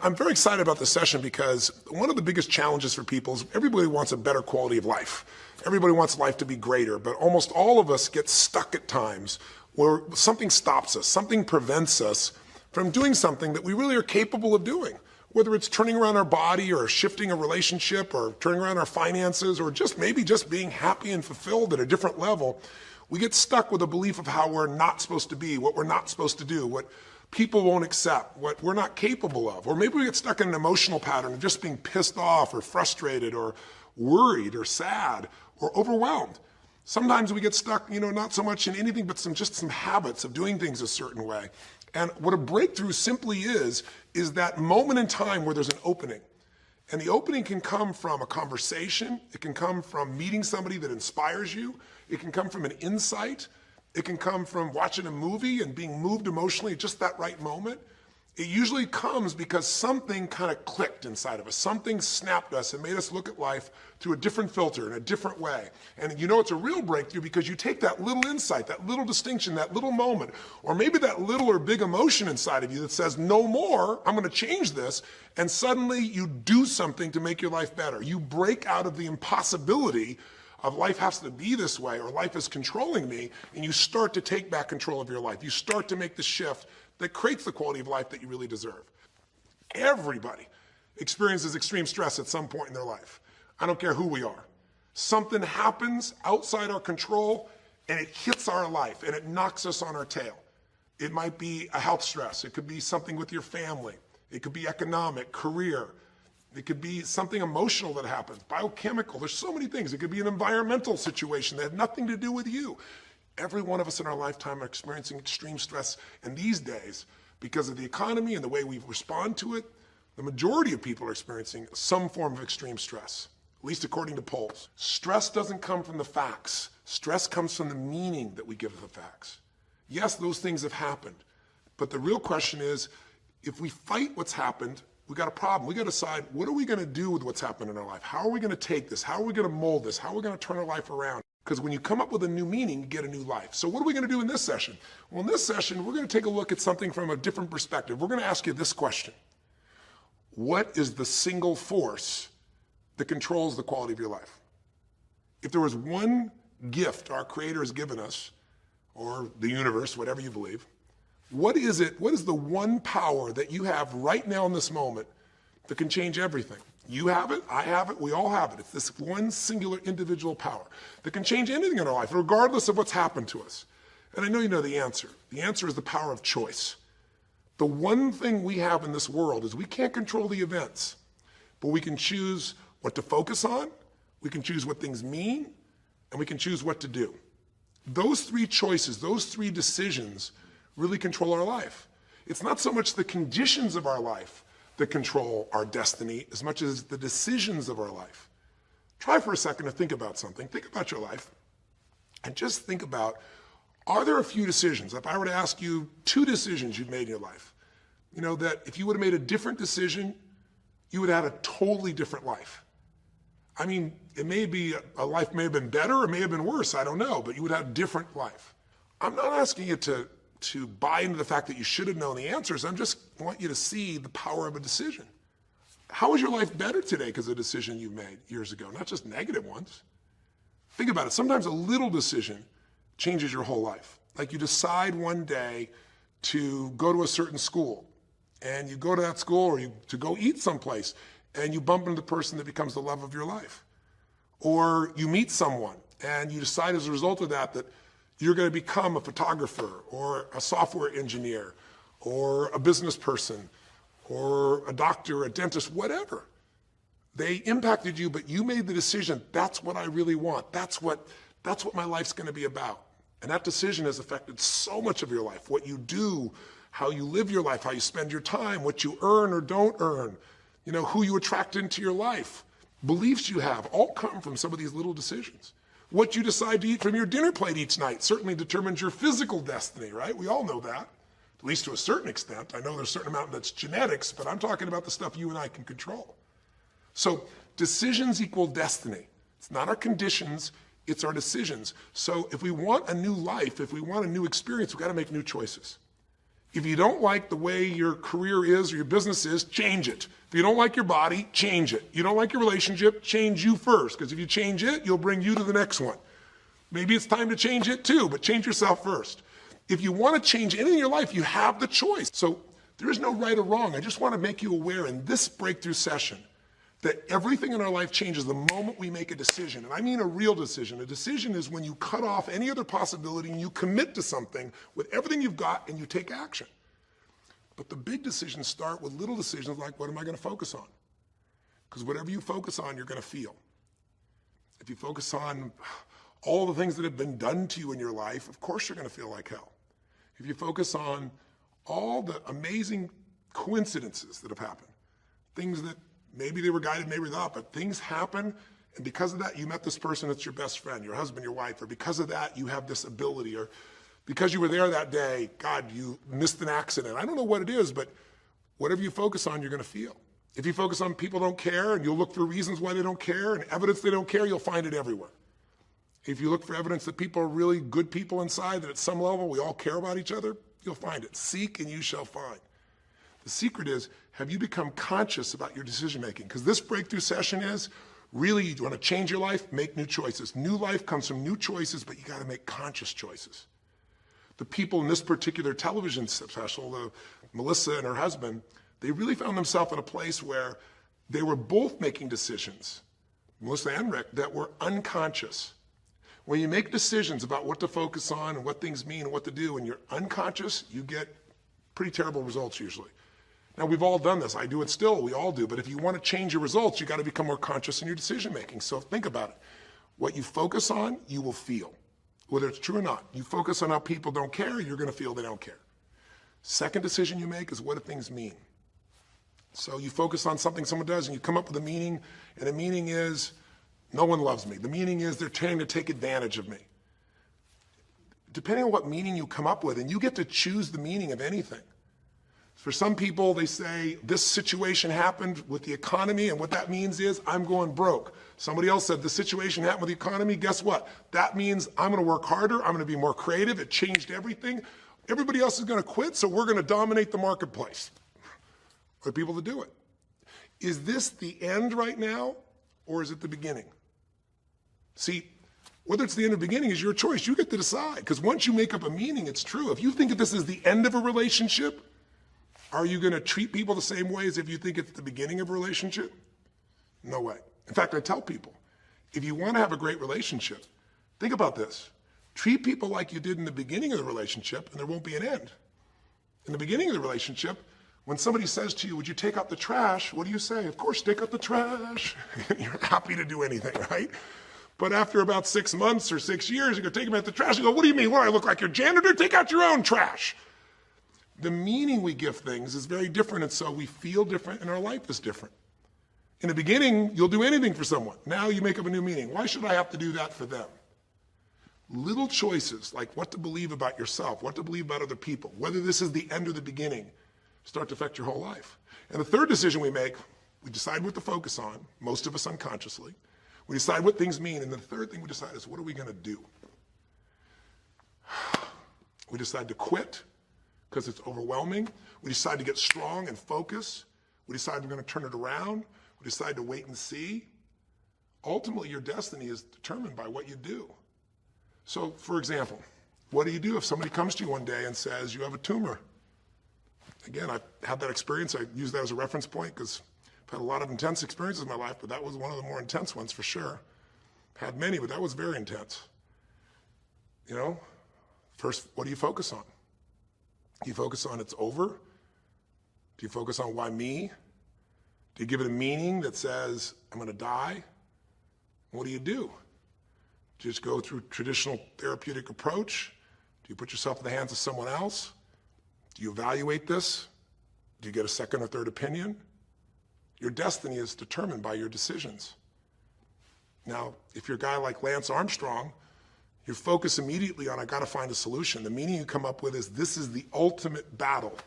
I'm very excited about this session because one of the biggest challenges for people is everybody wants a better quality of life. Everybody wants life to be greater, but almost all of us get stuck at times where something stops us, something prevents us from doing something that we really are capable of doing. Whether it's turning around our body or shifting a relationship or turning around our finances or maybe just being happy and fulfilled at a different level, we get stuck with a belief of how we're not supposed to be, what we're not supposed to do, what people won't accept, what we're not capable of. Or maybe we get stuck in an emotional pattern of just being pissed off or frustrated or worried or sad or overwhelmed. Sometimes we get stuck, not so much in anything but just some habits of doing things a certain way. And what a breakthrough simply is that moment in time where there's an opening. And the opening can come from a conversation. It can come from meeting somebody that inspires you. It can come from an insight. It can come from watching a movie and being moved emotionally at just that right moment. It usually comes because something kind of clicked inside of us. Something snapped us and made us look at life through a different filter in a different way. And it's a real breakthrough because you take that little insight, that little distinction, that little moment, or maybe that little or big emotion inside of you that says, no more, I'm going to change this. And suddenly you do something to make your life better. You break out of the impossibility of life has to be this way or life is controlling me, and you start to take back control of your life. You start to make the shift that creates the quality of life that you really deserve. Everybody experiences extreme stress at some point in their life. I don't care who we are. Something happens outside our control and it hits our life and it knocks us on our tail. It might be a health stress. It could be something with your family. It could be economic, career. It could be something emotional that happens, biochemical. There's so many things. It could be an environmental situation that had nothing to do with you. Every one of us in our lifetime are experiencing extreme stress. And these days, because of the economy and the way we respond to it, the majority of people are experiencing some form of extreme stress, at least according to polls. Stress doesn't come from the facts. Stress comes from the meaning that we give to the facts. Yes, those things have happened. But the real question is, if we fight what's happened, we got a problem. We got to decide, what are we going to do with what's happened in our life? How are we going to take this? How are we going to mold this? How are we going to turn our life around? Because when you come up with a new meaning, you get a new life. So what are we going to do in this session? Well, in this session, we're going to take a look at something from a different perspective. We're going to ask you this question. What is the single force that controls the quality of your life? If there was one gift our Creator has given us, or the universe, whatever you believe, what is it? What is the one power that you have right now in this moment that can change everything? You have it, I have it, we all have it. It's this one singular individual power that can change anything in our life, regardless of what's happened to us. And I know you know the answer. The answer is the power of choice. The one thing we have in this world is we can't control the events, but we can choose what to focus on, we can choose what things mean, and we can choose what to do. Those three choices, those three decisions really control our life. It's not so much the conditions of our life that control our destiny as much as the decisions of our life. Try for a second to think about something. Think about your life and just think about, are there a few decisions? If I were to ask you 2 decisions you've made in your life, that if you would have made a different decision, you would have had a totally different life. I mean, it may be, a life may have been better or may have been worse, I don't know, but you would have a different life. I'm not asking you to buy into the fact that you should have known the answers. I just want you to see the power of a decision. How is your life better today because of a decision you made years ago, not just negative ones? Think about it. Sometimes a little decision changes your whole life. Like you decide one day to go to a certain school, and you go to that school or to go eat someplace, and you bump into the person that becomes the love of your life. Or you meet someone, and you decide as a result of that you're going to become a photographer or a software engineer or a business person or a doctor, a dentist, whatever. They impacted you, but you made the decision, that's what I really want. That's what my life's going to be about. And that decision has affected so much of your life, what you do, how you live your life, how you spend your time, what you earn or don't earn, who you attract into your life, beliefs you have, all come from some of these little decisions. What you decide to eat from your dinner plate each night certainly determines your physical destiny, right? We all know that, at least to a certain extent. I know there's a certain amount that's genetics, but I'm talking about the stuff you and I can control. So decisions equal destiny. It's not our conditions, it's our decisions. So if we want a new life, if we want a new experience, we've got to make new choices. If you don't like the way your career is or your business is, change it. If you don't like your body, change it. You don't like your relationship, change you first, because if you change it, you'll bring you to the next one. Maybe it's time to change it too, but change yourself first. If you want to change anything in your life, you have the choice. So there is no right or wrong. I just want to make you aware in this breakthrough session that everything in our life changes the moment we make a decision. And I mean a real decision. A decision is when you cut off any other possibility and you commit to something with everything you've got and you take action. But the big decisions start with little decisions like, what am I going to focus on? Because whatever you focus on, you're going to feel. If you focus on all the things that have been done to you in your life, of course you're going to feel like hell. If you focus on all the amazing coincidences that have happened, things that maybe they were guided, maybe not, but things happen, and because of that, you met this person that's your best friend, your husband, your wife, or because of that, you have this ability, or because you were there that day, God, you missed an accident. I don't know what it is, but whatever you focus on, you're going to feel. If you focus on people don't care, and you'll look for reasons why they don't care, and evidence they don't care, you'll find it everywhere. If you look for evidence that people are really good people inside, that at some level we all care about each other, you'll find it. Seek and you shall find. The secret is, have you become conscious about your decision making? Because this breakthrough session is, really, you want to change your life, make new choices. New life comes from new choices, but you got to make conscious choices. The people in this particular television special, Melissa and her husband, they really found themselves in a place where they were both making decisions, Melissa and Rick, that were unconscious. When you make decisions about what to focus on and what things mean and what to do, and you're unconscious, you get pretty terrible results usually. Now, we've all done this. I do it still. We all do. But if you want to change your results, you got to become more conscious in your decision making. So think about it. What you focus on, you will feel, whether it's true or not. You focus on how people don't care, you're going to feel they don't care. Second decision you make is, what do things mean? So you focus on something someone does and you come up with a meaning, and the meaning is, no one loves me. The meaning is they're trying to take advantage of me. Depending on what meaning you come up with, and you get to choose the meaning of anything. For some people, they say, this situation happened with the economy, and what that means is I'm going broke. Somebody else said, the situation happened with the economy, guess what? That means I'm going to work harder, I'm going to be more creative, it changed everything. Everybody else is going to quit, so we're going to dominate the marketplace. For people to do it. Is this the end right now, or is it the beginning? See, whether it's the end or beginning is your choice. You get to decide, because once you make up a meaning, it's true. If you think that this is the end of a relationship, are you going to treat people the same way as if you think it's the beginning of a relationship? No way. In fact, I tell people, if you want to have a great relationship, think about this. Treat people like you did in the beginning of the relationship, and there won't be an end. In the beginning of the relationship, when somebody says to you, would you take out the trash? What do you say? Of course, take out the trash. You're happy to do anything, right? But after about 6 months or 6 years, you go take them out the trash. You go, what do you mean? What, I look like your janitor? Take out your own trash. The meaning we give things is very different, and so we feel different, and our life is different. In the beginning, you'll do anything for someone. Now you make up a new meaning. Why should I have to do that for them? Little choices, like what to believe about yourself, what to believe about other people, whether this is the end or the beginning, start to affect your whole life. And the third decision we make, we decide what to focus on, most of us unconsciously. We decide what things mean, and the third thing we decide is, what are we going to do? We decide to quit because it's overwhelming. We decide to get strong and focus. We decide we're going to turn it around. We decide to wait and see. Ultimately, your destiny is determined by what you do. So, for example, what do you do if somebody comes to you one day and says, you have a tumor? Again, I've had that experience. I use that as a reference point because I've had a lot of intense experiences in my life, but that was one of the more intense ones for sure. Had many, but that was very intense. You know, first, what do you focus on? Do you focus on it's over? Do you focus on why me? Do you give it a meaning that says, I'm going to die? What do? Do you just go through traditional therapeutic approach? Do you put yourself in the hands of someone else? Do you evaluate this? Do you get a second or third opinion? Your destiny is determined by your decisions. Now, if you're a guy like Lance Armstrong, you focus immediately on, I got to find a solution. The meaning you come up with is, this is the ultimate battle.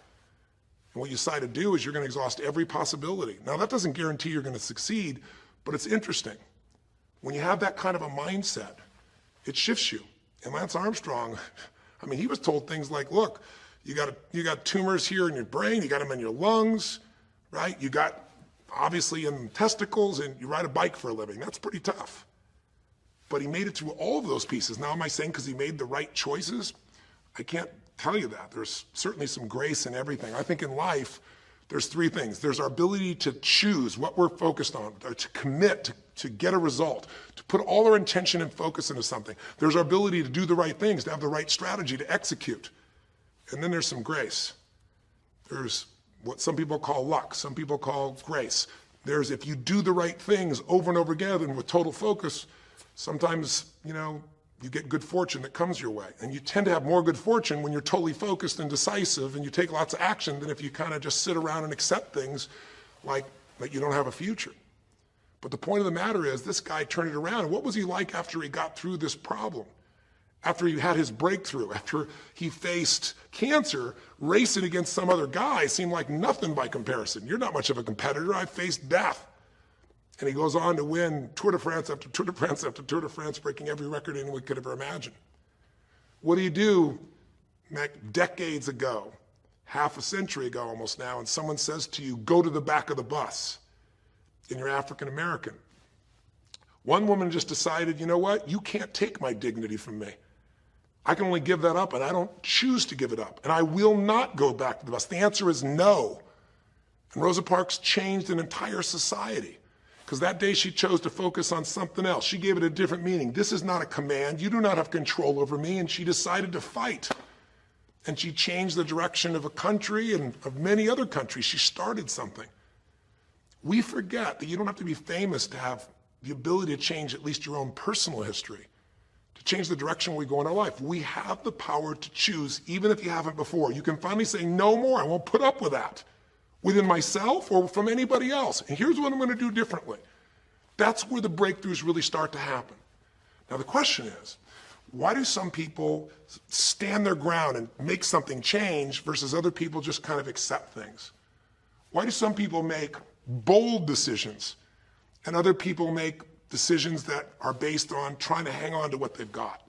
And what you decide to do is you're going to exhaust every possibility. Now, that doesn't guarantee you're going to succeed, but it's interesting. When you have that kind of a mindset, it shifts you. And Lance Armstrong, I mean, he was told things like, look, You got tumors here in your brain, you got them in your lungs, right? You got obviously in testicles, and you ride a bike for a living. That's pretty tough. But he made it through all of those pieces. Now, am I saying because he made the right choices? I can't tell you that. There's certainly some grace in everything. I think in life, there's three things. There's our ability to choose what we're focused on, or to commit, to get a result, to put all our intention and focus into something. There's our ability to do the right things, to have the right strategy, to execute. And then there's some grace. There's what some people call luck, some people call grace. There's if you do the right things over and over again and with total focus, sometimes, you get good fortune that comes your way. And you tend to have more good fortune when you're totally focused and decisive and you take lots of action than if you kind of just sit around and accept things like you don't have a future. But the point of the matter is this guy turned it around. And what was he like after he got through this problem? After he had his breakthrough, after he faced cancer, racing against some other guy seemed like nothing by comparison. You're not much of a competitor. I faced death. And he goes on to win Tour de France after Tour de France after Tour de France, breaking every record anyone could ever imagine. What do you do decades ago, half a century ago almost now, and someone says to you, go to the back of the bus, and you're African American? One woman just decided, you know what? You can't take my dignity from me. I can only give that up, and I don't choose to give it up. And I will not go back to the bus. The answer is no. And Rosa Parks changed an entire society. Because that day she chose to focus on something else. She gave it a different meaning. This is not a command. You do not have control over me. And she decided to fight. And she changed the direction of a country and of many other countries. She started something. We forget that you don't have to be famous to have the ability to change at least your own personal history, to change the direction we go in our life. We have the power to choose, even if you haven't before. You can finally say, no more, I won't put up with that, within myself or from anybody else. And here's what I'm going to do differently. That's where the breakthroughs really start to happen. Now the question is, why do some people stand their ground and make something change versus other people just kind of accept things? Why do some people make bold decisions and other people make decisions that are based on trying to hang on to what they've got?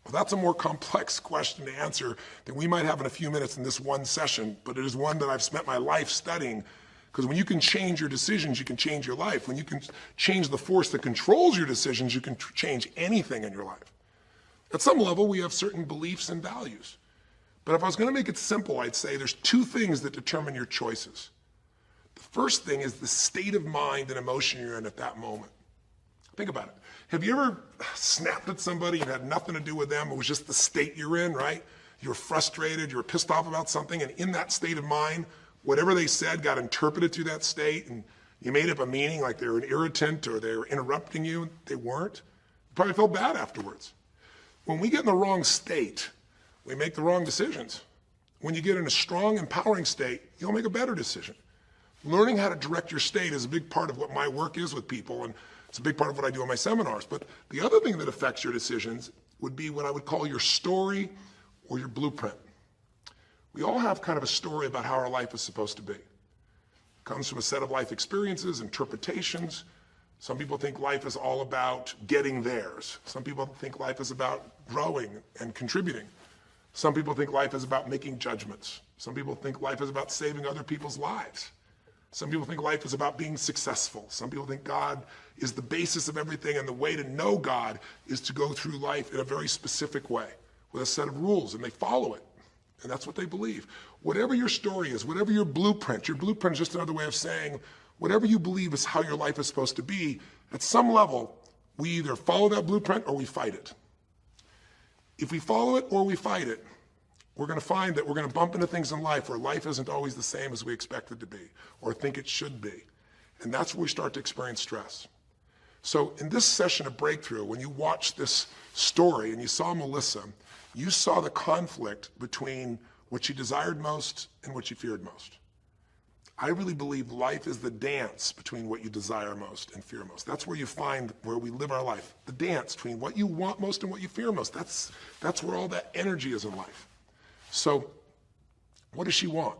Well, that's a more complex question to answer than we might have in a few minutes in this one session, but it is one that I've spent my life studying, because when you can change your decisions, you can change your life. When you can change the force that controls your decisions, you can change anything in your life. At some level, we have certain beliefs and values. But if I was going to make it simple, I'd say there's two things that determine your choices. The first thing is the state of mind and emotion you're in at that moment. Think about it. Have you ever snapped at somebody and had nothing to do with them? It was just the state you're in, right? You were frustrated, you were pissed off about something, and in that state of mind, whatever they said got interpreted through that state, and you made up a meaning like they were an irritant or they were interrupting you. They weren't. You probably felt bad afterwards. When we get in the wrong state, we make the wrong decisions. When you get in a strong, empowering state, you'll make a better decision. Learning how to direct your state is a big part of what my work is with people, and it's a big part of what I do in my seminars. But the other thing that affects your decisions would be what I would call your story or your blueprint. We all have kind of a story about how our life is supposed to be. It comes from a set of life experiences, interpretations. Some people think life is all about getting theirs. Some people think life is about growing and contributing. Some people think life is about making judgments. Some people think life is about saving other people's lives. Some people think life is about being successful. Some people think God is the basis of everything, and the way to know God is to go through life in a very specific way with a set of rules, and they follow it. And that's what they believe. Whatever your story is, whatever your blueprint is just another way of saying whatever you believe is how your life is supposed to be, at some level, we either follow that blueprint or we fight it. If we follow it or we fight it, we're going to find that we're going to bump into things in life where life isn't always the same as we expect it to be or think it should be. And that's where we start to experience stress. So in this session of Breakthrough, when you watched this story and you saw Melissa, you saw the conflict between what she desired most and what she feared most. I really believe life is the dance between what you desire most and fear most. That's where you find where we live our life, the dance between what you want most and what you fear most. That's where all that energy is in life. So what does she want?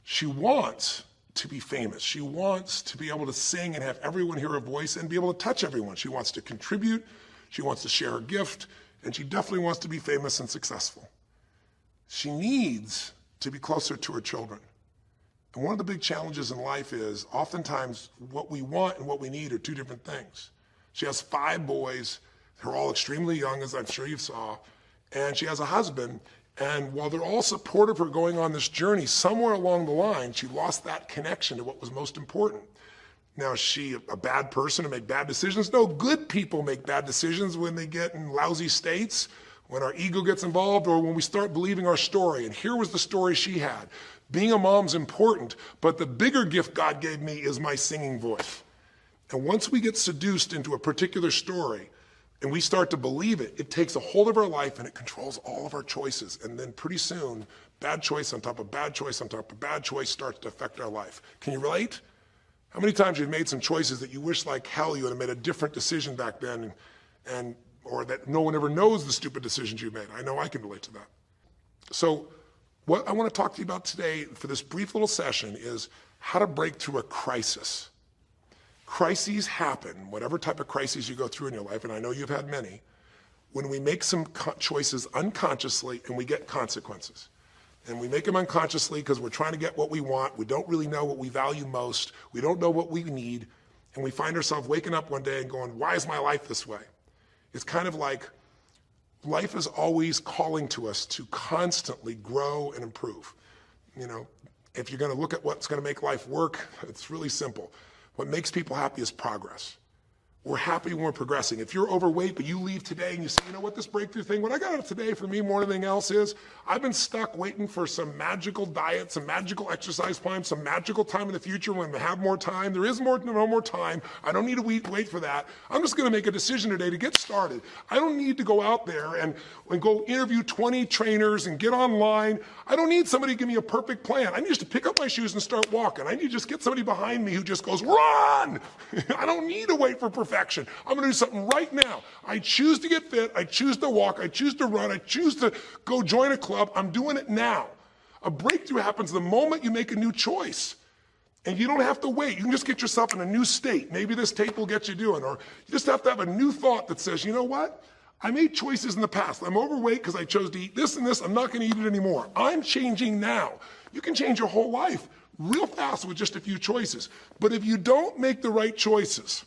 She wants to be famous. She wants to be able to sing and have everyone hear her voice and be able to touch everyone. She wants to contribute. She wants to share her gift. And she definitely wants to be famous and successful. She needs to be closer to her children. And one of the big challenges in life is oftentimes what we want and what we need are two different things. She has 5 boys. They're all extremely young, as I'm sure you saw. And she has a husband. And while they're all supportive of her going on this journey, somewhere along the line, she lost that connection to what was most important. Now, is she a bad person to make bad decisions? No, good people make bad decisions when they get in lousy states, when our ego gets involved, or when we start believing our story. And here was the story she had. Being a mom's important, but the bigger gift God gave me is my singing voice. And once we get seduced into a particular story and we start to believe it, it takes a hold of our life and it controls all of our choices. And then pretty soon, bad choice on top of bad choice on top of bad choice starts to affect our life. Can you relate? How many times you've made some choices that you wish like hell you would have made a different decision back then, or that no one ever knows the stupid decisions you made? I know I can relate to that. So what I want to talk to you about today for this brief little session is how to break through a crisis. Crises happen, whatever type of crises you go through in your life, and I know you've had many, when we make some choices unconsciously and we get consequences. And we make them unconsciously because we're trying to get what we want. We don't really know what we value most. We don't know what we need. And we find ourselves waking up one day and going, why is my life this way? It's kind of like life is always calling to us to constantly grow and improve. You know, if you're going to look at what's going to make life work, it's really simple. What makes people happy is progress. We're happy when we're progressing. If you're overweight, but you leave today and you say, you know what, this breakthrough thing, what I got out of today for me more than anything else is, I've been stuck waiting for some magical diet, some magical exercise plan, some magical time in the future when we have more time. There is no more time. I don't need to wait for that. I'm just gonna make a decision today to get started. I don't need to go out there and go interview 20 trainers and get online. I don't need somebody to give me a perfect plan. I need just to pick up my shoes and start walking. I need to just get somebody behind me who just goes, run! I don't need to wait for perfection. I'm gonna do something right now. I choose to get fit, I choose to walk, I choose to run, I choose to go join a club. I'm doing it now. A breakthrough happens the moment you make a new choice. And you don't have to wait. You can just get yourself in a new state. Maybe this tape will get you doing, or you just have to have a new thought that says, you know what? I made choices in the past. I'm overweight because I chose to eat this and this. I'm not gonna eat it anymore. I'm changing now. You can change your whole life real fast with just a few choices. But if you don't make the right choices,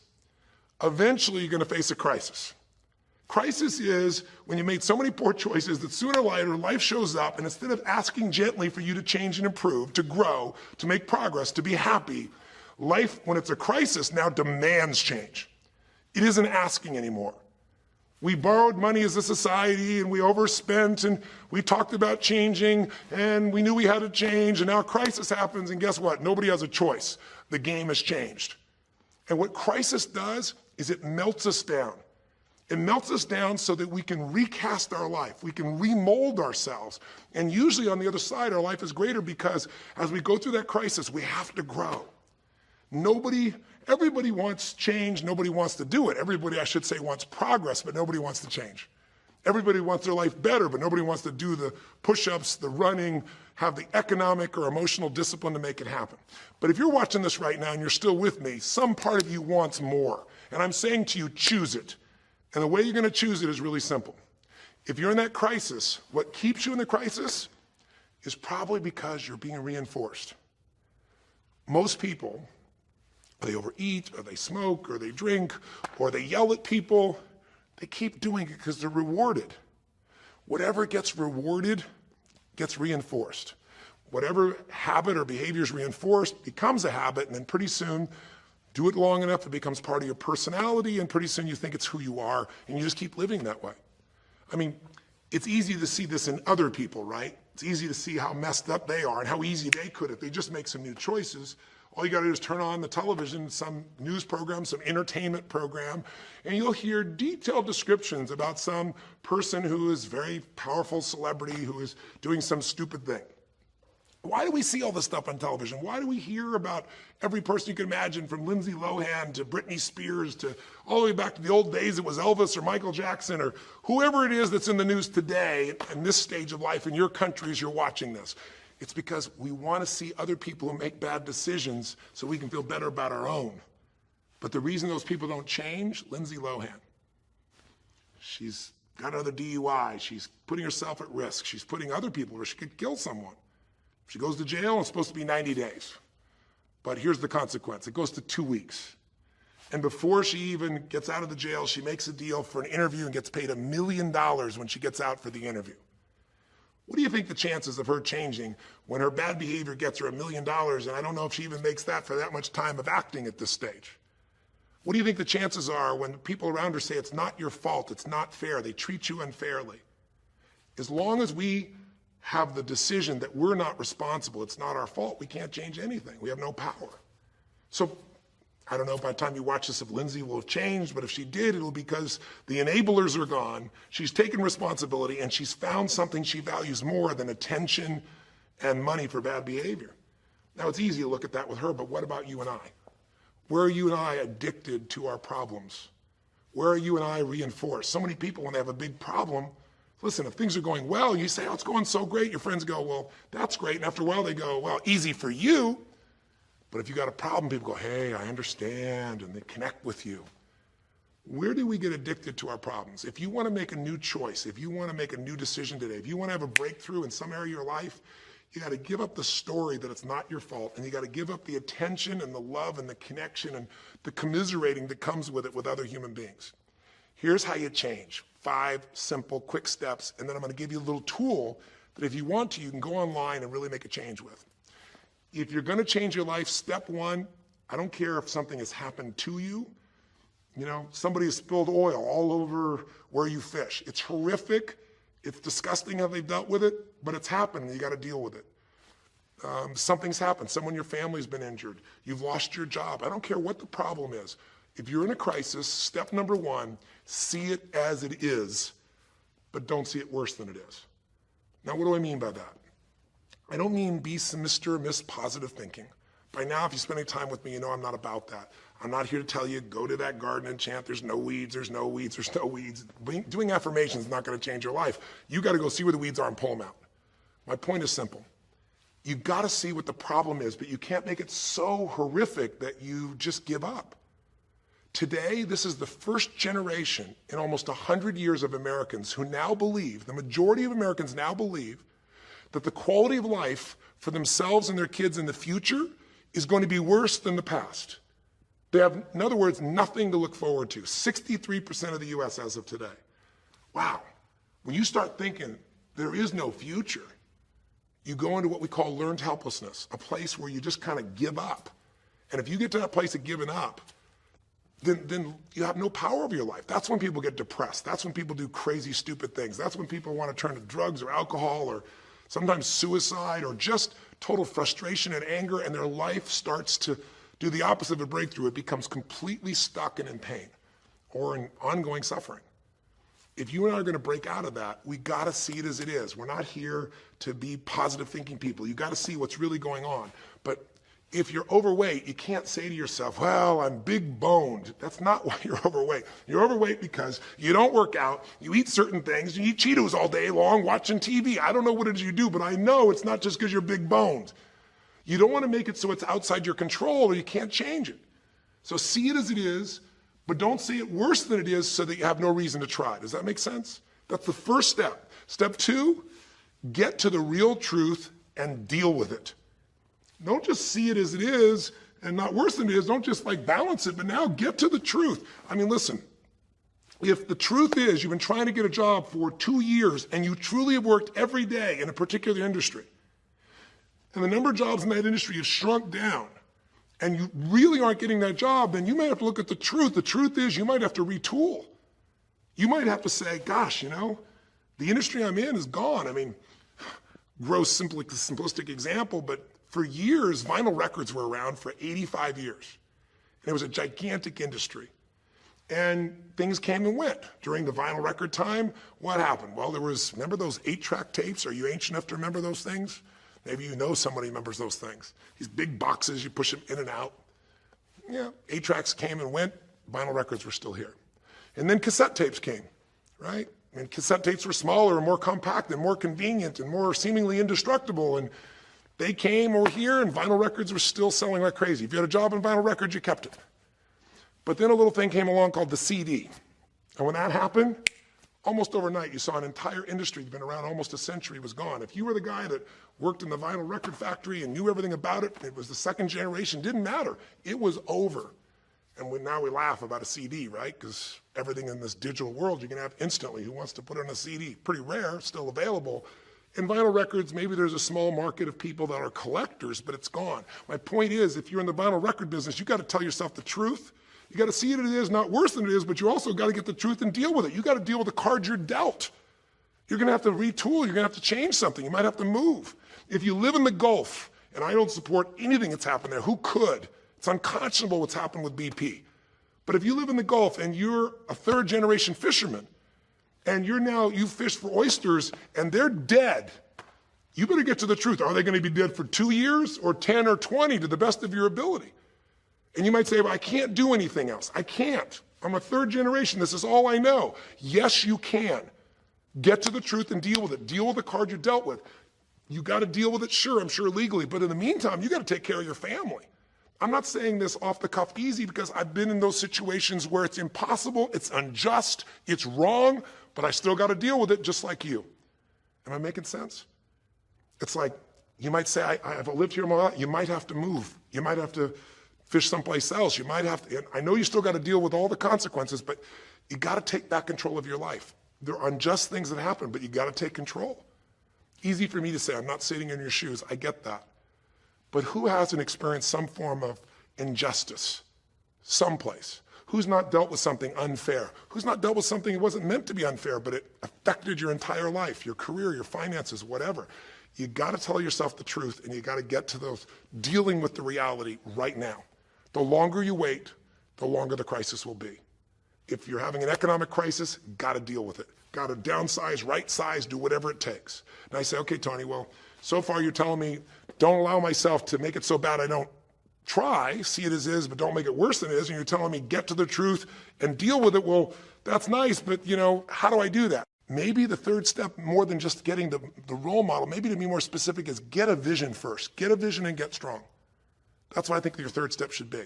eventually you're going to face a crisis. Crisis is when you made so many poor choices that sooner or later life shows up, and instead of asking gently for you to change and improve, to grow, to make progress, to be happy, life, when it's a crisis, now demands change. It isn't asking anymore. We borrowed money as a society and we overspent and we talked about changing and we knew we had to change, and now a crisis happens and guess what? Nobody has a choice. The game has changed. And what crisis does is it melts us down. It melts us down so that we can recast our life. We can remold ourselves. And usually on the other side, our life is greater because as we go through that crisis, we have to grow. Everybody wants change. Nobody wants to do it. Everybody, I should say, wants progress, but nobody wants to change. Everybody wants their life better, but nobody wants to do the push-ups, the running, have the economic or emotional discipline to make it happen. But if you're watching this right now and you're still with me, some part of you wants more. And I'm saying to you, choose it. And the way you're gonna choose it is really simple. If you're in that crisis, what keeps you in the crisis is probably because you're being reinforced. Most people, they overeat, or they smoke, or they drink, or they yell at people. They keep doing it because they're rewarded. Whatever gets rewarded gets reinforced. Whatever habit or behavior is reinforced becomes a habit, and then pretty soon, do it long enough, it becomes part of your personality, and pretty soon you think it's who you are, and you just keep living that way. I mean, it's easy to see this in other people, right? It's easy to see how messed up they are and how easy they could if they just make some new choices. All you gotta do is turn on the television, some news program, some entertainment program, and you'll hear detailed descriptions about some person who is very powerful celebrity who is doing some stupid thing. Why do we see all this stuff on television? Why do we hear about every person you can imagine, from Lindsay Lohan to Britney Spears to all the way back to the old days it was Elvis or Michael Jackson or whoever it is that's in the news today in this stage of life in your country as you're watching this? It's because we want to see other people who make bad decisions so we can feel better about our own. But the reason those people don't change, Lindsay Lohan, she's got another DUI. She's putting herself at risk. She's putting other people at risk. She could kill someone. She goes to jail, and it's supposed to be 90 days. But here's the consequence. It goes to 2 weeks. And before she even gets out of the jail, she makes a deal for an interview and gets paid $1 million when she gets out for the interview. What do you think the chances of her changing when her bad behavior gets her $1 million, and I don't know if she even makes that for that much time of acting at this stage? What do you think the chances are when people around her say it's not your fault, it's not fair, they treat you unfairly? As long as we have the decision that we're not responsible, it's not our fault, we can't change anything. We have no power. So I don't know if by the time you watch this if Lindsay will have changed, but if she did, it'll be because the enablers are gone, she's taken responsibility, and she's found something she values more than attention and money for bad behavior. Now, it's easy to look at that with her, but what about you and I? Where are you and I addicted to our problems? Where are you and I reinforced? So many people, when they have a big problem, listen, if things are going well, you say, oh, it's going so great. Your friends go, well, that's great. And after a while, they go, well, easy for you. But if you got a problem, people go, hey, I understand, and they connect with you. Where do we get addicted to our problems? If you want to make a new choice, if you want to make a new decision today, if you want to have a breakthrough in some area of your life, you got to give up the story that it's not your fault, and you got to give up the attention and the love and the connection and the commiserating that comes with it with other human beings. Here's how you change. 5 simple, quick steps, and then I'm going to give you a little tool that if you want to, you can go online and really make a change with. If you're going to change your life, step 1, I don't care if something has happened to you. You know, somebody has spilled oil all over where you fish. It's horrific. It's disgusting how they've dealt with it, but it's happened and you got to deal with it. Something's happened. Someone in your family's been injured. You've lost your job. I don't care what the problem is. If you're in a crisis, step number 1, see it as it is, but don't see it worse than it is. Now, what do I mean by that? I don't mean be Mr. or Miss positive thinking. By now, if you spend any time with me, you know I'm not about that. I'm not here to tell you, go to that garden and chant, there's no weeds, there's no weeds, there's no weeds. Doing affirmations is not going to change your life. You got to go see where the weeds are and pull them out. My point is simple. You got to see what the problem is, but you can't make it so horrific that you just give up. Today, this is the first generation in almost 100 years of Americans who now believe, the majority of Americans now believe, that the quality of life for themselves and their kids in the future is going to be worse than the past. They have, in other words, nothing to look forward to. 63% of the U.S. as of today. Wow. When you start thinking there is no future, you go into what we call learned helplessness, a place where you just kind of give up. And if you get to that place of giving up, then you have no power over your life. That's when people get depressed. That's when people do crazy, stupid things. That's when people want to turn to drugs or alcohol or sometimes suicide or just total frustration and anger, and their life starts to do the opposite of a breakthrough. It becomes completely stuck and in pain or in ongoing suffering. If you and I are going to break out of that, we got to see it as it is. We're not here to be positive thinking people. You got to see what's really going on. But if you're overweight, you can't say to yourself, well, I'm big boned. That's not why you're overweight. You're overweight because you don't work out, you eat certain things, you eat Cheetos all day long, watching TV. I don't know what it is you do, but I know it's not just because you're big boned. You don't want to make it so it's outside your control or you can't change it. So see it as it is, but don't see it worse than it is so that you have no reason to try. Does that make sense? That's the first step. Step 2, get to the real truth and deal with it. Don't just see it as it is and not worse than it is. Don't just like balance it, but now get to the truth. I mean, listen, if the truth is you've been trying to get a job for 2 years and you truly have worked every day in a particular industry, and the number of jobs in that industry has shrunk down, and you really aren't getting that job, then you might have to look at the truth. The truth is you might have to retool. You might have to say, gosh, you know, the industry I'm in is gone. I mean, gross, simplistic example, but for years, vinyl records were around for 85 years. And it was a gigantic industry. And things came and went. During the vinyl record time, what happened? Well, remember those 8-track tapes? Are you ancient enough to remember those things? Maybe you know somebody remembers those things. These big boxes, you push them in and out. Yeah, 8-tracks came and went, vinyl records were still here. And then cassette tapes came, right? And cassette tapes were smaller and more compact and more convenient and more seemingly indestructible. And they came over here and vinyl records were still selling like crazy. If you had a job in vinyl records, you kept it. But then a little thing came along called the CD. And when that happened, Almost overnight, you saw an entire industry that's been around almost a century was gone. If you were the guy that worked in the vinyl record factory and knew everything about it, it was the second generation, didn't matter. It was over. And now we laugh about a CD, right? Because everything in this digital world you can have instantly. Who wants to put it on a CD? Pretty rare, still available. In vinyl records, maybe there's a small market of people that are collectors, but it's gone. My point is, if you're in the vinyl record business, you got to tell yourself the truth. You got to see it as it is, not worse than it is, but you also got to get the truth and deal with it. You got to deal with the cards you're dealt. You're going to have to retool. You're going to have to change something. You might have to move. If you live in the Gulf, and I don't support anything that's happened there, who could? It's unconscionable what's happened with BP. But if you live in the Gulf and you're a third generation fisherman, and you fish for oysters and they're dead, you better get to the truth. Are they going to be dead for 2 years or 10 or 20 to the best of your ability? And you might say, well, I can't do anything else. I can't. I'm a third generation. This is all I know. Yes, you can. Get to the truth and deal with it. Deal with the card you're dealt with. You got to deal with it, sure, I'm sure legally, but in the meantime, you got to take care of your family. I'm not saying this off the cuff easy because I've been in those situations where it's impossible, it's unjust, it's wrong, but I still got to deal with it just like you. Am I making sense? It's like, you might say, I've lived here my life. You might have to move. You might have to fish someplace else. You might have to, I know you still got to deal with all the consequences, but you got to take back control of your life. There are unjust things that happen, but you got to take control. Easy for me to say, I'm not sitting in your shoes. I get that. But who hasn't experienced some form of injustice someplace? Who's not dealt with something unfair? Who's not dealt with something that wasn't meant to be unfair, but it affected your entire life, your career, your finances, whatever? You got to tell yourself the truth, and you got to get to those dealing with the reality right now. The longer you wait, the longer the crisis will be. If you're having an economic crisis, got to deal with it. Got to downsize, right size, do whatever it takes. And I say, okay, Tony, well, so far you're telling me don't allow myself to make it so bad I don't try, see it as is, but don't make it worse than it is. And you're telling me get to the truth and deal with it. Well, that's nice, but how do I do that? Maybe the third step, more than just getting the role model, maybe to be more specific, is get a vision first. Get a vision and get strong. That's what I think your third step should be.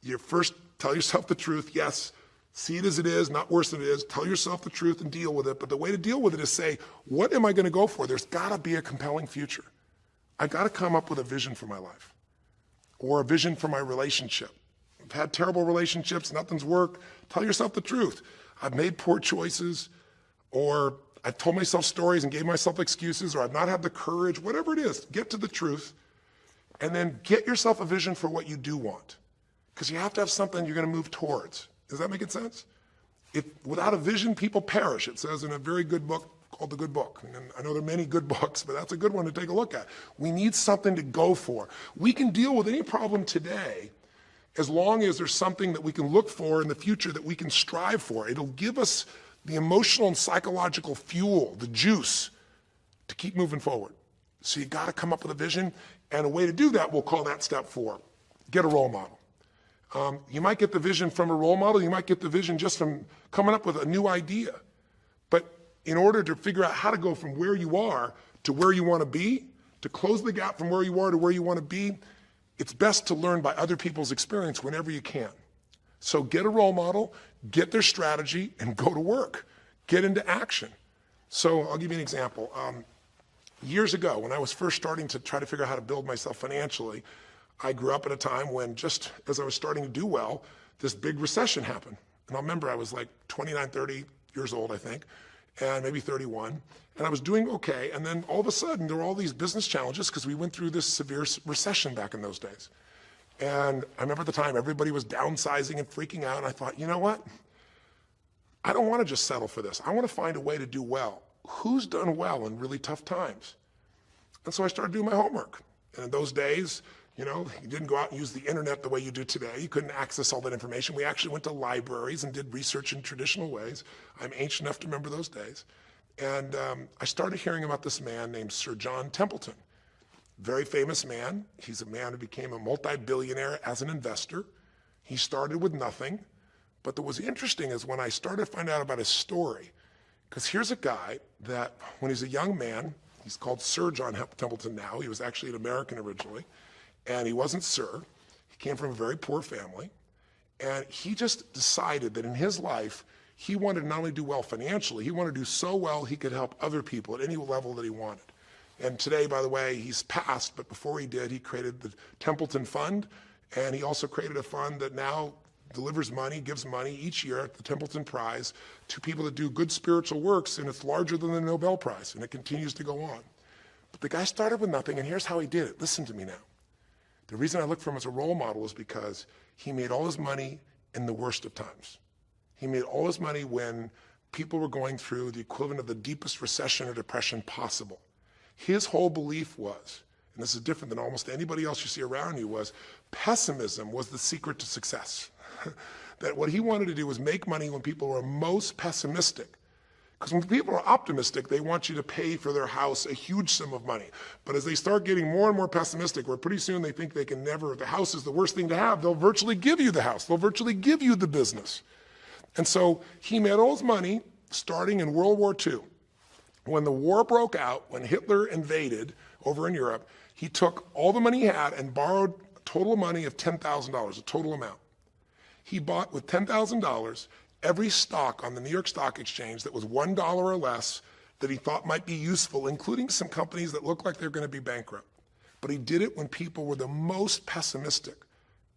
You first tell yourself the truth. Yes, see it as it is, not worse than it is. Tell yourself the truth and deal with it. But the way to deal with it is say, what am I going to go for? There's got to be a compelling future. I got to come up with a vision for my life or a vision for my relationship. I've had terrible relationships, nothing's worked. Tell yourself the truth. I've made poor choices, or I've told myself stories and gave myself excuses, or I've not had the courage, whatever it is. Get to the truth and then get yourself a vision for what you do want. Because you have to have something you're going to move towards. Does that make sense? Without a vision, people perish. It says in a very good book called The Good Book. And I know there are many good books, but that's a good one to take a look at. We need something to go for. We can deal with any problem today as long as there's something that we can look for in the future that we can strive for. It'll give us the emotional and psychological fuel, the juice, to keep moving forward. So you got to come up with a vision, and a way to do that, we'll call that step 4. Get a role model. You might get the vision from a role model. You might get the vision just from coming up with a new idea. But in order to figure out how to go from where you are to where you want to be, to close the gap from where you are to where you want to be, it's best to learn by other people's experience whenever you can. So get a role model, get their strategy, and go to work. Get into action. So I'll give you an example. Years ago, when I was first starting to try to figure out how to build myself financially, I grew up at a time when, just as I was starting to do well, this big recession happened. And I remember I was like 29, 30 years old, I think, and maybe 31. And I was doing okay. And then all of a sudden, there were all these business challenges because we went through this severe recession back in those days. And I remember at the time, everybody was downsizing and freaking out. And I thought, you know what? I don't want to just settle for this. I want to find a way to do well. Who's done well in really tough times? And so I started doing my homework. And in those days, you didn't go out and use the internet the way you do today. You couldn't access all that information. We actually went to libraries and did research in traditional ways. I'm ancient enough to remember those days. And I started hearing about this man named Sir John Templeton. Very famous man. He's a man who became a multi-billionaire as an investor. He started with nothing. But what was interesting is when I started to find out about his story, because here's a guy that when he's a young man, he's called Sir John Templeton now. He was actually an American originally. And he wasn't Sir. He came from a very poor family. And he just decided that in his life, He wanted to not only do well financially, he wanted to do so well he could help other people at any level that he wanted. And today, by the way, he's passed, but before he did, he created the Templeton Fund, and he also created a fund that now delivers money, gives money each year at the Templeton Prize to people that do good spiritual works, and it's larger than the Nobel Prize, and it continues to go on. But the guy started with nothing, and here's how he did it. Listen to me now. The reason I look for him as a role model is because he made all his money in the worst of times. He made all his money when people were going through the equivalent of the deepest recession or depression possible. His whole belief was, and this is different than almost anybody else you see around you, was pessimism was the secret to success. That what he wanted to do was make money when people were most pessimistic. Because when people are optimistic, they want you to pay for their house a huge sum of money. But as they start getting more and more pessimistic, where pretty soon they think they can never, the house is the worst thing to have, they'll virtually give you the house. They'll virtually give you the business. And so he made all his money starting in World War II. When the war broke out, when Hitler invaded over in Europe, he took all the money he had and borrowed a total money of $10,000, a total amount. He bought with $10,000 every stock on the New York Stock Exchange that was $1 or less that he thought might be useful, including some companies that looked like they're going to be bankrupt. But he did it when people were the most pessimistic.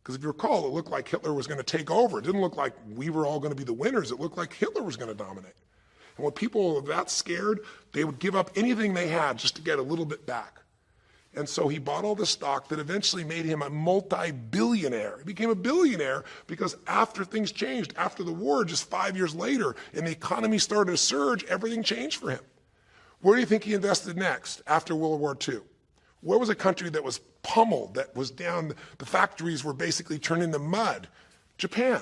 Because if you recall, it looked like Hitler was going to take over. It didn't look like we were all going to be the winners. It looked like Hitler was going to dominate. And when people were that scared, they would give up anything they had just to get a little bit back. And so he bought all the stock that eventually made him a multi-billionaire. He became a billionaire because after things changed, after the war, just 5 years later, and the economy started to surge, everything changed for him. Where do you think he invested next after World War II? Where was a country that was pummeled, that was down, the factories were basically turned into mud? Japan.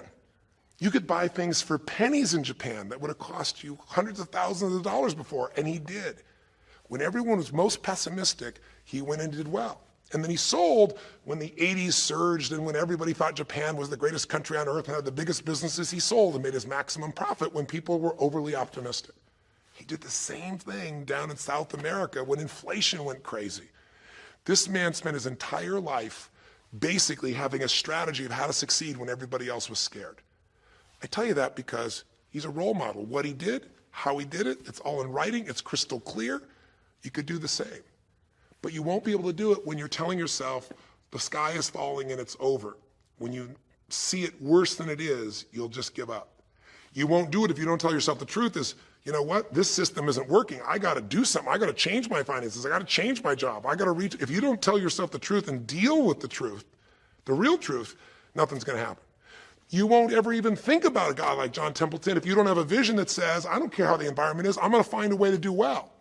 You could buy things for pennies in Japan that would have cost you hundreds of thousands of dollars before, and he did. When everyone was most pessimistic, he went and did well. And then he sold when the 80s surged and when everybody thought Japan was the greatest country on earth and had the biggest businesses. He sold and made his maximum profit when people were overly optimistic. He did the same thing down in South America when inflation went crazy. This man spent his entire life basically having a strategy of how to succeed when everybody else was scared. I tell you that because he's a role model. What he did, how he did it, it's all in writing, it's crystal clear. You could do the same. But you won't be able to do it when you're telling yourself the sky is falling and it's over. When you see it worse than it is, you'll just give up. You won't do it if you don't tell yourself the truth is, you know what, this system isn't working. I got to do something. I got to change my finances. I got to change my job. I got to reach. If you don't tell yourself the truth and deal with the truth, the real truth, nothing's going to happen. You won't ever even think about a guy like John Templeton if you don't have a vision that says, I don't care how the environment is, I'm going to find a way to do well.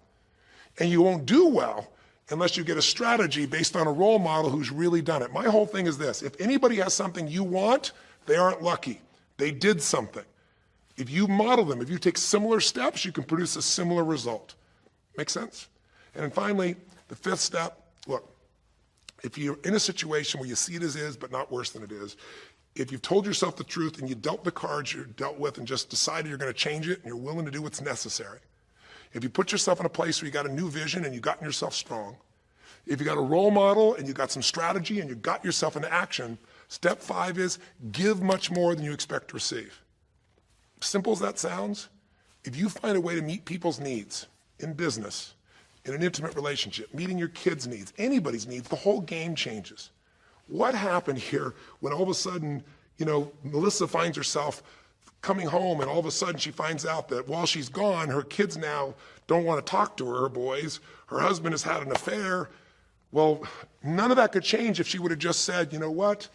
And you won't do well unless you get a strategy based on a role model who's really done it. My whole thing is this. If anybody has something you want, they aren't lucky. They did something. If you model them, if you take similar steps, you can produce a similar result. Make sense? And then finally, the fifth step, look, if you're in a situation where you see it as is, but not worse than it is, if you've told yourself the truth and you dealt the cards you're dealt with and just decided you're going to change it and you're willing to do what's necessary, if you put yourself in a place where you got a new vision and you've gotten yourself strong, if you got a role model and you got some strategy and you got yourself into action, step 5 is give much more than you expect to receive. Simple as that sounds, if you find a way to meet people's needs in business, in an intimate relationship, meeting your kids' needs, anybody's needs, the whole game changes. What happened here when all of a sudden, Melissa finds herself coming home and all of a sudden she finds out that while she's gone, her kids now don't want to talk to her, her boys, her husband has had an affair. Well, none of that could change if she would have just said, you know what,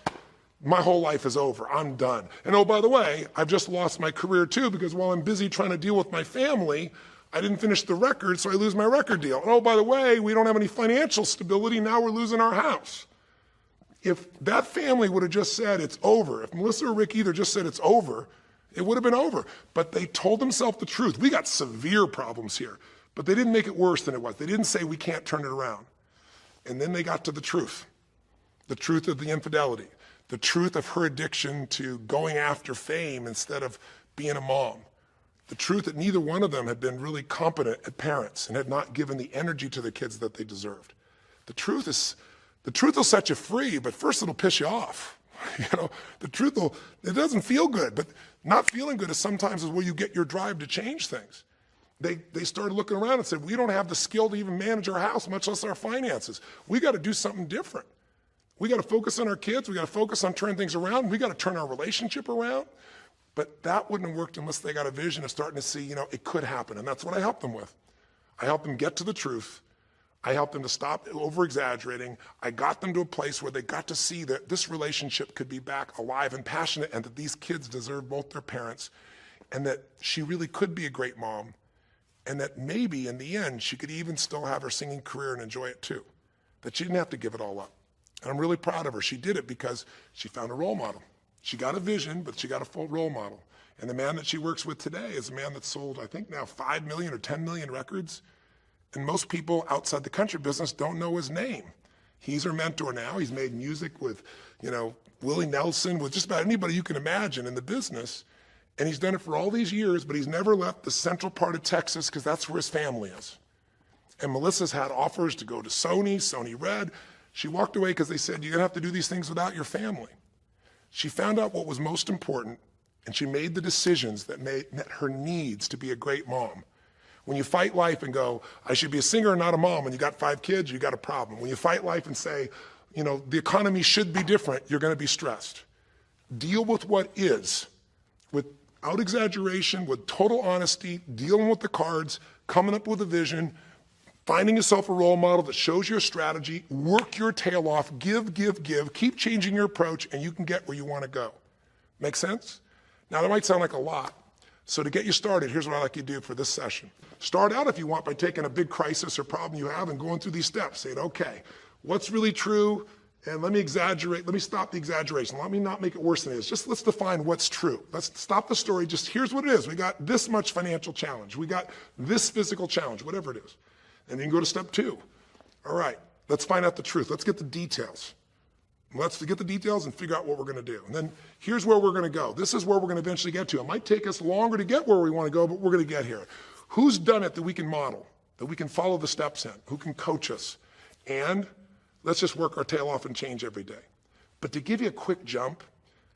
my whole life is over, I'm done. And oh, by the way, I've just lost my career too because while I'm busy trying to deal with my family, I didn't finish the record, so I lose my record deal. And oh, by the way, we don't have any financial stability, now we're losing our house. If that family would have just said it's over, if Melissa or Rick either just said it's over, it would have been over. But they told themselves the truth. We got severe problems here, but they didn't make it worse than it was. They didn't say we can't turn it around. And then they got to the truth of the infidelity, the truth of her addiction to going after fame instead of being a mom, the truth that neither one of them had been really competent at parents and had not given the energy to the kids that they deserved. The truth will set you free, but first it'll piss you off. The truth, it doesn't feel good, but not feeling good is sometimes where you get your drive to change things. They started looking around and said, we don't have the skill to even manage our house, much less our finances. We got to do something different. We got to focus on our kids. We got to focus on turning things around. We got to turn our relationship around. But that wouldn't have worked unless they got a vision of starting to see, it could happen. And that's what I helped them with. I helped them get to the truth. I helped them to stop over-exaggerating. I got them to a place where they got to see that this relationship could be back alive and passionate, and that these kids deserve both their parents, and that she really could be a great mom, and that maybe in the end she could even still have her singing career and enjoy it too, that she didn't have to give it all up. And I'm really proud of her. She did it because she found a role model. She got a vision, but she got a full role model. And the man that she works with today is a man that's sold, I think now 5 million or 10 million records. And most people outside the country business don't know his name. He's her mentor now. He's made music with, Willie Nelson, with just about anybody you can imagine in the business. And he's done it for all these years, but he's never left the central part of Texas because that's where his family is. And Melissa's had offers to go to Sony Red. She walked away because they said, you're going to have to do these things without your family. She found out what was most important, and she made the decisions that met her needs to be a great mom. When you fight life and go, I should be a singer and not a mom, and you got 5 kids, you got a problem. When you fight life and say, the economy should be different, you're going to be stressed. Deal with what is, without exaggeration, with total honesty, dealing with the cards, coming up with a vision, finding yourself a role model that shows your strategy, work your tail off, give, keep changing your approach, and you can get where you want to go. Make sense? Now, that might sound like a lot. So to get you started, here's what I'd like you to do for this session. Start out, if you want, by taking a big crisis or problem you have and going through these steps, saying, okay, what's really true? And let me exaggerate. Let me stop the exaggeration. Let me not make it worse than it is. Just let's define what's true. Let's stop the story. Just here's what it is. We got this much financial challenge. We got this physical challenge, whatever it is. And then you go to step 2. All right, let's find out the truth. Let's get the details. Let's get the details and figure out what we're going to do. And then here's where we're going to go. This is where we're going to eventually get to. It might take us longer to get where we want to go, but we're going to get here. Who's done it that we can model, that we can follow the steps in, who can coach us? And let's just work our tail off and change every day. But to give you a quick jump,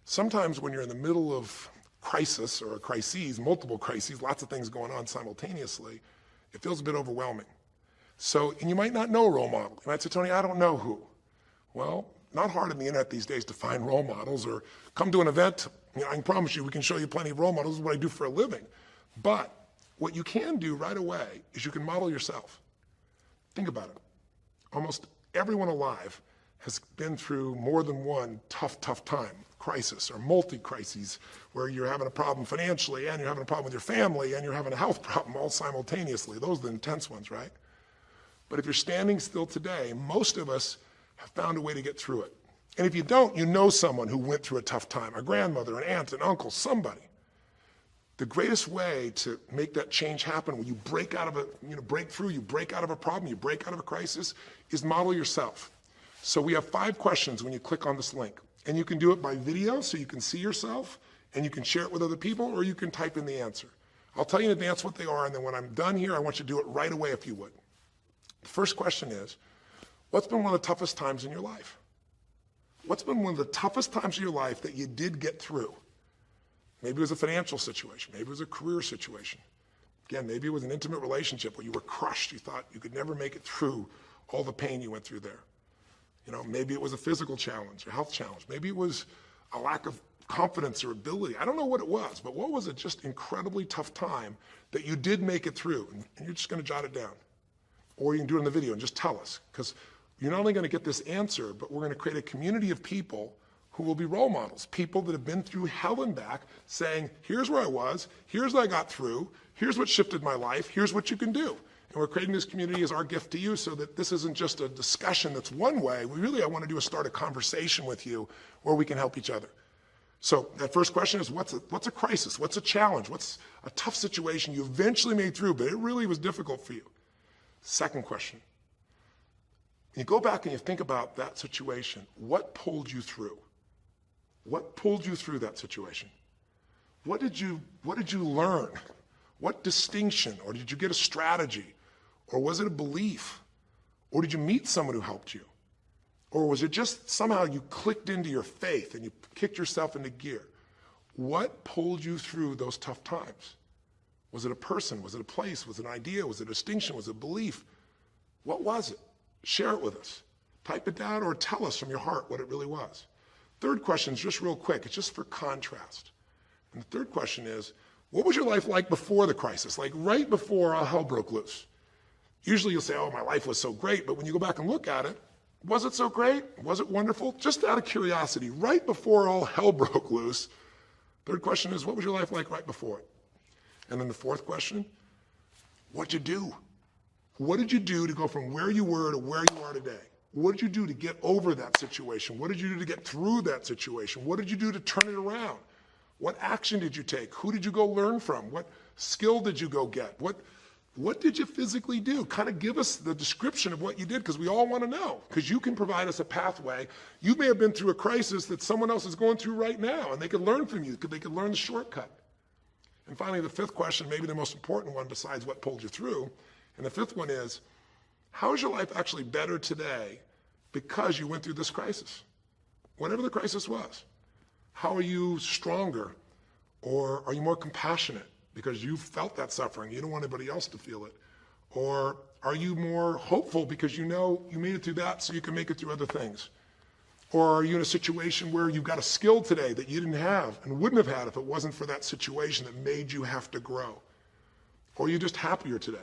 sometimes when you're in the middle of crisis or crises, multiple crises, lots of things going on simultaneously, it feels a bit overwhelming. So, and you might not know a role model. You might say, Tony, I don't know who. Well, not hard on the internet these days to find role models, or come to an event. I can promise you we can show you plenty of role models. This is what I do for a living. But what you can do right away is you can model yourself. Think about it. Almost everyone alive has been through more than one tough time, crisis or multi-crises, where you're having a problem financially and you're having a problem with your family and you're having a health problem all simultaneously. Those are the intense ones, right? But if you're standing still today, most of us have found a way to get through it. And if you don't, you know someone who went through a tough time, a grandmother, an aunt, an uncle, somebody. The greatest way to make that change happen, when you break out of break through, you break out of a problem, you break out of a crisis, is model yourself. So we have 5 questions when you click on this link. And you can do it by video so you can see yourself and you can share it with other people, or you can type in the answer. I'll tell you in advance what they are, and then when I'm done here, I want you to do it right away if you would. The first question is, what's been one of the toughest times in your life? What's been one of the toughest times in your life that you did get through? Maybe it was a financial situation. Maybe it was a career situation. Again, maybe it was an intimate relationship where you were crushed. You thought you could never make it through all the pain you went through there. Maybe it was a physical challenge, a health challenge. Maybe it was a lack of confidence or ability. I don't know what it was, but what was a just incredibly tough time that you did make it through? And you're just going to jot it down. Or you can do it in the video and just tell us, because you're not only going to get this answer, but we're going to create a community of people who will be role models, people that have been through hell and back, saying, here's where I was, here's what I got through, here's what shifted my life, here's what you can do. And we're creating this community as our gift to you, so that this isn't just a discussion that's one way. I want to do is start a conversation with you where we can help each other. So that first question is, what's a crisis? What's a challenge? What's a tough situation you eventually made through, but it really was difficult for you? Second question. You go back and you think about that situation. What pulled you through? What pulled you through that situation? What did you learn? What distinction? Or did you get a strategy? Or was it a belief? Or did you meet someone who helped you? Or was it just somehow you clicked into your faith and you kicked yourself into gear? What pulled you through those tough times? Was it a person? Was it a place? Was it an idea? Was it a distinction? Was it a belief? What was it? Share it with us. Type it down or tell us from your heart what it really was. Third question is just real quick. It's just for contrast. And the third question is, what was your life like before the crisis? Like right before all hell broke loose? Usually you'll say, oh, my life was so great. But when you go back and look at it, was it so great? Was it wonderful? Just out of curiosity, right before all hell broke loose, third question is, what was your life like right before it? And then the fourth question, what'd you do? What did you do to go from where you were to where you are today? What did you do to get over that situation? What did you do to get through that situation? What did you do to turn it around? What action did you take? Who did you go learn from? What skill did you go get? What did you physically do? Kind of give us the description of what you did, because we all want to know, because you can provide us a pathway. You may have been through a crisis that someone else is going through right now, and they could learn from you. They could learn the shortcut. And finally, the fifth question, maybe the most important one besides what pulled you through, and the fifth one is, how is your life actually better today because you went through this crisis? Whatever the crisis was. How are you stronger, or are you more compassionate because you felt that suffering, you don't want anybody else to feel it? Or are you more hopeful because you know you made it through that so you can make it through other things? Or are you in a situation where you've got a skill today that you didn't have and wouldn't have had if it wasn't for that situation that made you have to grow? Or are you just happier today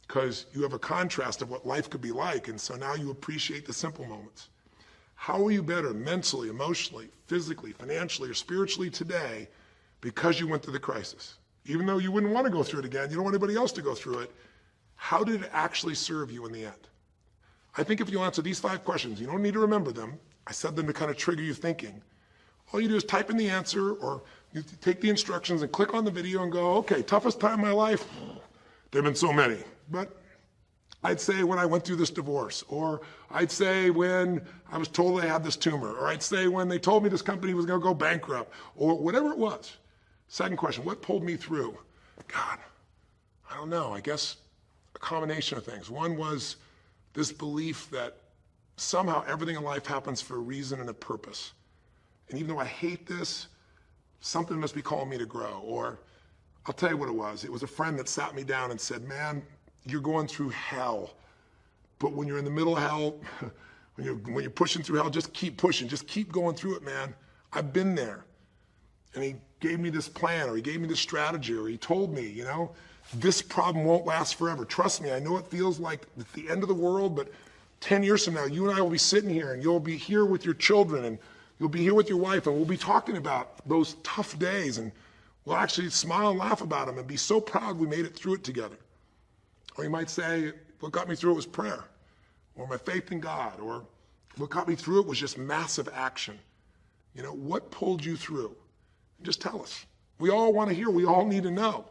because you have a contrast of what life could be like, and so now you appreciate the simple moments? How are you better mentally, emotionally, physically, financially, or spiritually today because you went through the crisis? Even though you wouldn't want to go through it again, you don't want anybody else to go through it, how did it actually serve you in the end? I think if you answer these 5 questions, you don't need to remember them. I said them to kind of trigger you thinking. All you do is type in the answer, or you take the instructions and click on the video and go, okay, toughest time of my life? There have been so many, but I'd say when I went through this divorce, or I'd say when I was told I had this tumor, or I'd say when they told me this company was going to go bankrupt, or whatever it was. Second question, what pulled me through? God, I don't know. I guess a combination of things. One was this belief that somehow everything in life happens for a reason and a purpose. And even though I hate this, something must be calling me to grow. Or I'll tell you what it was. It was a friend that sat me down and said, man, you're going through hell. But when you're in the middle of hell, when you're pushing through hell, just keep pushing. Just keep going through it, man. I've been there. And he gave me this plan, or he gave me this strategy, or he told me, you know, this problem won't last forever. Trust me, I know it feels like it's the end of the world, but 10 years from now, you and I will be sitting here, and you'll be here with your children, and you'll be here with your wife, and we'll be talking about those tough days, and we'll actually smile and laugh about them and be so proud we made it through it together. Or you might say, what got me through it was prayer, or my faith in God, or what got me through it was just massive action. You know, what pulled you through? Just tell us. We all want to hear. We all need to know.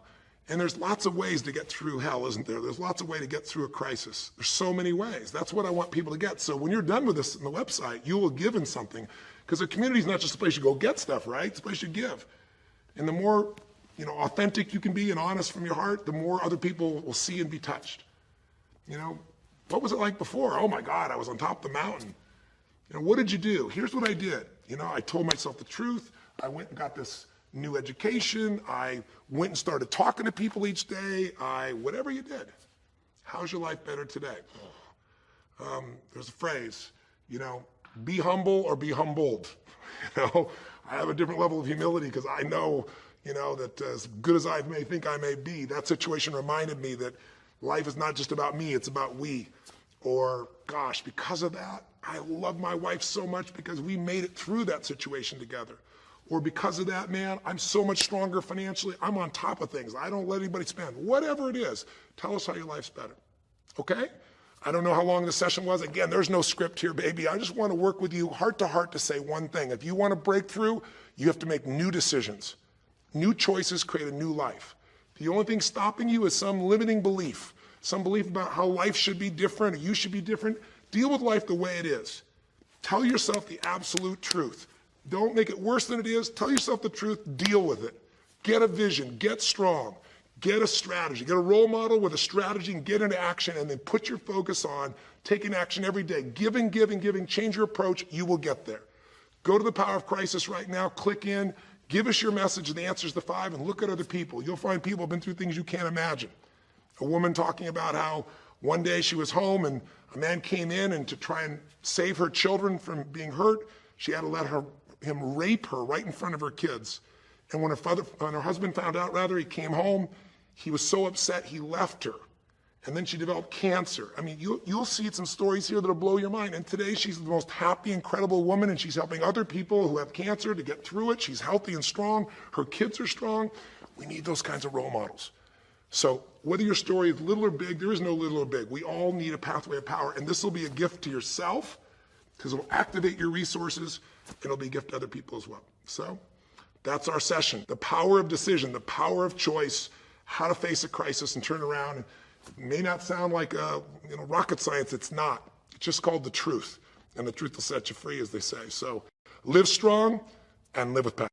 And there's lots of ways to get through hell, isn't there? There's lots of ways to get through a crisis. There's so many ways. That's what I want people to get. So when you're done with this on the website, you will give in something, because the community is not just a place you go get stuff, right? It's a place you give. And the more, you know, authentic you can be and honest from your heart, the more other people will see and be touched. You know, what was it like before? Oh my God, I was on top of the mountain. You know, what did you do? Here's what I did. You know, I told myself the truth. I went and got this new education. I went and started talking to people each day. Whatever you did. How's your life better today? There's a phrase, you know, be humble or be humbled. You know, I have a different level of humility because I know, you know, that as good as I may think I may be, that situation reminded me that life is not just about me, it's about we. Or, gosh, because of that, I love my wife so much because we made it through that situation together. Or because of that, man, I'm so much stronger financially. I'm on top of things. I don't let anybody spend. Whatever it is, tell us how your life's better. Okay? I don't know how long the session was. Again, there's no script here, baby. I just want to work with you heart to heart to say one thing. If you want to break through, you have to make new decisions. New choices create a new life. The only thing stopping you is some limiting belief, some belief about how life should be different or you should be different. Deal with life the way it is. Tell yourself the absolute truth. Don't make it worse than it is. Tell yourself the truth. Deal with it. Get a vision. Get strong. Get a strategy, get a role model with a strategy and get into action, and then put your focus on taking action every day. Giving, change your approach, you will get there. Go to the Power of Crisis right now, click in, give us your message and the answers to 5, and look at other people. You'll find people who've been through things you can't imagine. A woman talking about how one day she was home and a man came in, and to try and save her children from being hurt, she had to let him rape her right in front of her kids. And when her husband found out, he came home, he was so upset he left her. And then she developed cancer. I mean, you'll see some stories here that'll blow your mind. And today she's the most happy, incredible woman, and she's helping other people who have cancer to get through it. She's healthy and strong. Her kids are strong. We need those kinds of role models. So whether your story is little or big, there is no little or big. We all need a pathway of power. And this will be a gift to yourself because it will activate your resources, and it'll be a gift to other people as well. So that's our session. The power of decision, the power of choice, how to face a crisis and turn around. It may not sound like rocket science. It's not. It's just called the truth. And the truth will set you free, as they say. So live strong and live with passion.